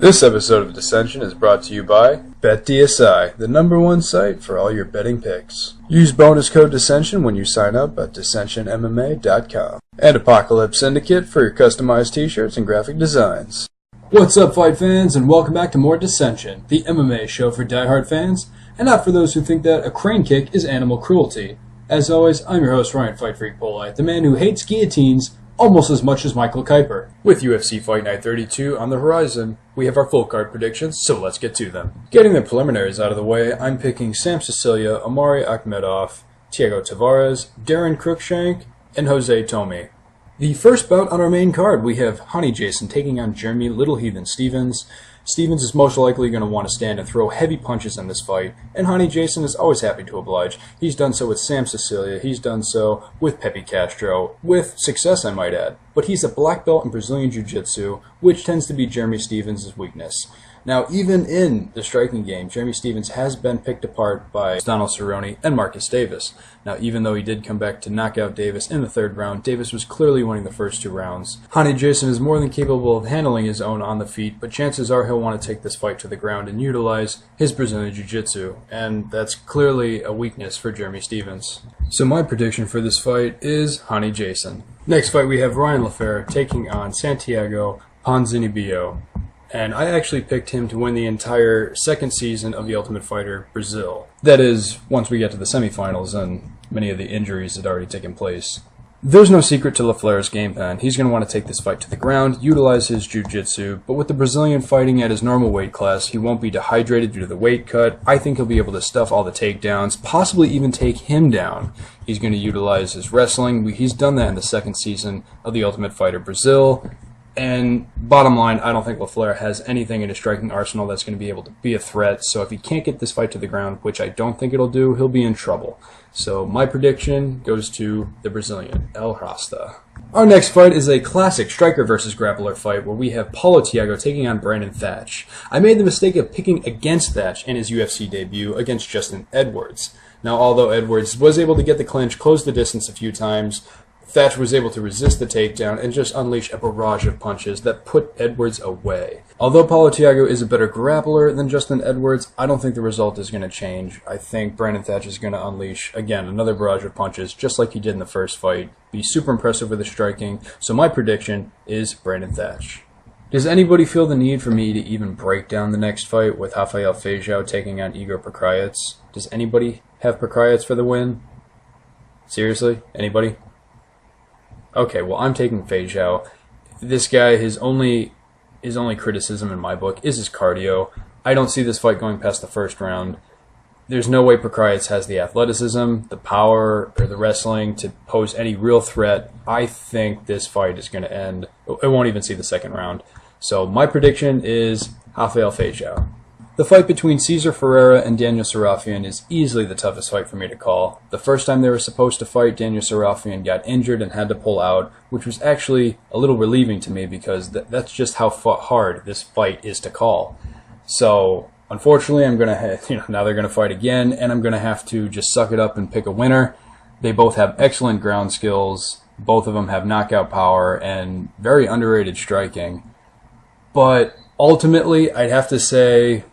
This episode of Dissension is brought to you by BetDSI, the #1 site for all your betting picks. Use bonus code Dissension when you sign up at DissensionMMA.com. And Apocalypse Syndicate for your customized t-shirts and graphic designs. What's up, fight fans, and welcome back to more Dissension, the MMA show for diehard fans, and not for those who think that a crane kick is animal cruelty. As always, I'm your host, Ryan Fight Freak Polite, the man who hates guillotines almost as much as Michael Kuiper. With UFC Fight Night 32 on the horizon, we have our full card predictions, so let's get to them. Getting the preliminaries out of the way, I'm picking Sacilia, Omari, Akhmedov, Thiago Tavares, Daron Cruickshank, and Jose Tome. The first bout on our main card, we have Honey Jason taking on Jeremy Little Heathen Stevens. Stevens is most likely going to want to stand and throw heavy punches in this fight, and Honey Jason is always happy to oblige. He's done so with Sacilia, he's done so with Pepey Castro, with success I might add. But he's a black belt in Brazilian Jiu-Jitsu, which tends to be Jeremy Stevens' weakness. Now, even in the striking game, Jeremy Stevens has been picked apart by Donald Cerrone and Marcus Davis. Now, even though he did come back to knock out Davis in the third round, Davis was clearly winning the first two rounds. Honey Jason is more than capable of handling his own on the feet, but chances are he'll want to take this fight to the ground and utilize his Brazilian Jiu-Jitsu, and that's clearly a weakness for Jeremy Stevens. So my prediction for this fight is Honey Jason. Next fight we have Ryan LaFerre taking on Santiago Ponzinibbio. And I actually picked him to win the entire second season of The Ultimate Fighter Brazil. That is, once we get to the semifinals and many of the injuries had already taken place. There's no secret to LaFleur's game plan. He's going to want to take this fight to the ground, utilize his jiu-jitsu, but with the Brazilian fighting at his normal weight class, he won't be dehydrated due to the weight cut. I think he'll be able to stuff all the takedowns, possibly even take him down. He's going to utilize his wrestling. He's done that in the second season of The Ultimate Fighter Brazil. And bottom line, I don't think LaFleur has anything in his striking arsenal that's going to be able to be a threat. So if he can't get this fight to the ground, which I don't think it'll do, he'll be in trouble. So my prediction goes to the Brazilian, El Rasta. Our next fight is a classic striker versus grappler fight where we have Paulo Thiago taking on Brandon Thatch. I made the mistake of picking against Thatch in his UFC debut against Justin Edwards. Now, although Edwards was able to get the clinch, close the distance a few times, Thatch was able to resist the takedown and just unleash a barrage of punches that put Edwards away. Although Paulo Thiago is a better grappler than Justin Edwards, I don't think the result is going to change. I think Brandon Thatch is going to unleash, again, another barrage of punches, just like he did in the first fight. Be super impressive with the striking, so my prediction is Brandon Thatch. Does anybody feel the need for me to even break down the next fight with Rafael taking on Igor Pokrajac? Does anybody have Pokrajac for the win? Seriously? Anybody? Okay, well, I'm taking Fejao. This guy, his only criticism in my book is his cardio. I don't see this fight going past the first round. There's no way Pokrajac has the athleticism, the power, or the wrestling to pose any real threat. I think this fight is going to end. It won't even see the second round. So my prediction is Rafael Fejao. The fight between Cezar Ferreira and Daniel Sarafian is easily the toughest fight for me to call. The first time they were supposed to fight, Daniel Sarafian got injured and had to pull out, which was actually a little relieving to me because that's just how hard this fight is to call. So, unfortunately, I'm going to now they're going to fight again, and I'm going to have to just suck it up and pick a winner. They both have excellent ground skills. Both of them have knockout power and very underrated striking. But ultimately, I'd have to say,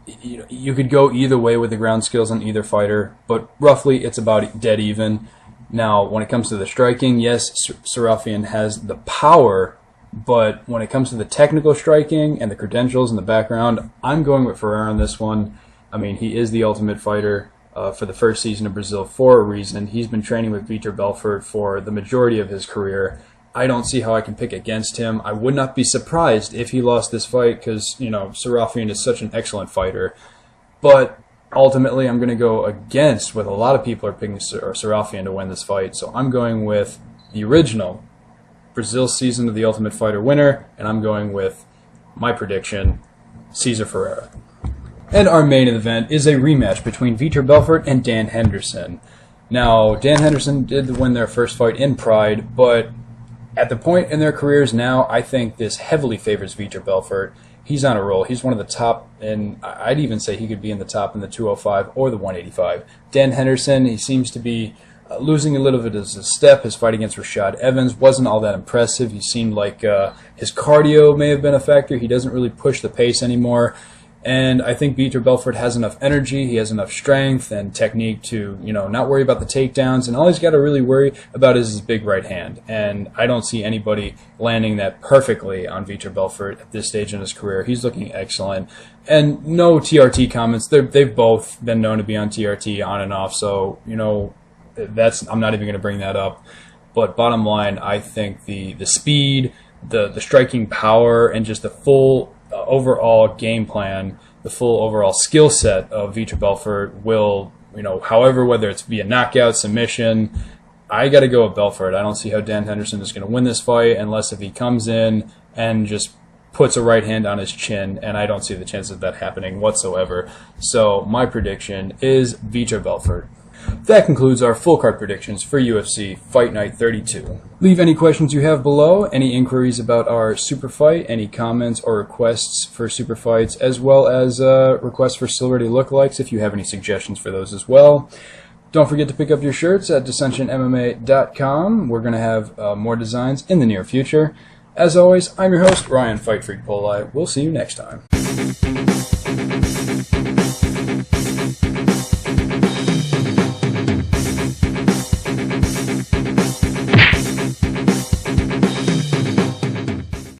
you could go either way with the ground skills on either fighter, but roughly it's about dead even. Now, when it comes to the striking, yes, Sarafian has the power, but when it comes to the technical striking and the credentials and the background, I'm going with Ferreira on this one. I mean, he is the Ultimate Fighter for the first season of Brazil for a reason. He's been training with Vitor Belfort for the majority of his career. I don't see how I can pick against him. I would not be surprised if he lost this fight because, Sarafian is such an excellent fighter. But ultimately, I'm going to go against what a lot of people are picking Sarafian to win this fight. So I'm going with the original Brazil season of The Ultimate Fighter winner, and I'm going with my prediction, Cezar Ferreira. And our main event is a rematch between Vitor Belfort and Dan Henderson. Now, Dan Henderson did win their first fight in Pride, but at the point in their careers now, I think this heavily favors Vitor Belfort. He's on a roll. He's one of the top, and I'd even say he could be in the top in the 205 or the 185. Dan Henderson, he seems to be losing a little bit of his step. His fight against Rashad Evans wasn't all that impressive. He seemed like his cardio may have been a factor. He doesn't really push the pace anymore. And I think Vitor Belfort has enough energy, he has enough strength and technique to, not worry about the takedowns. And all he's got to really worry about is his big right hand. And I don't see anybody landing that perfectly on Vitor Belfort at this stage in his career. He's looking excellent. And no TRT comments. They've both been known to be on TRT on and off. So, I'm not even going to bring that up. But bottom line, I think the speed, the striking power, and just the full overall game plan, the full overall skill set of Vitor Belfort will, however, whether it's via knockout, submission, I got to go with Belfort. I don't see how Dan Henderson is going to win this fight unless if he comes in and just puts a right hand on his chin, and I don't see the chance of that happening whatsoever. So my prediction is Vitor Belfort. That concludes our full card predictions for UFC Fight Night 32. Leave any questions you have below, any inquiries about our super fight, any comments or requests for super fights, as well as requests for celebrity lookalikes if you have any suggestions for those as well. Don't forget to pick up your shirts at dissensionmma.com. We're going to have more designs in the near future. As always, I'm your host, Ryan Fight Freak Poli. We'll see you next time.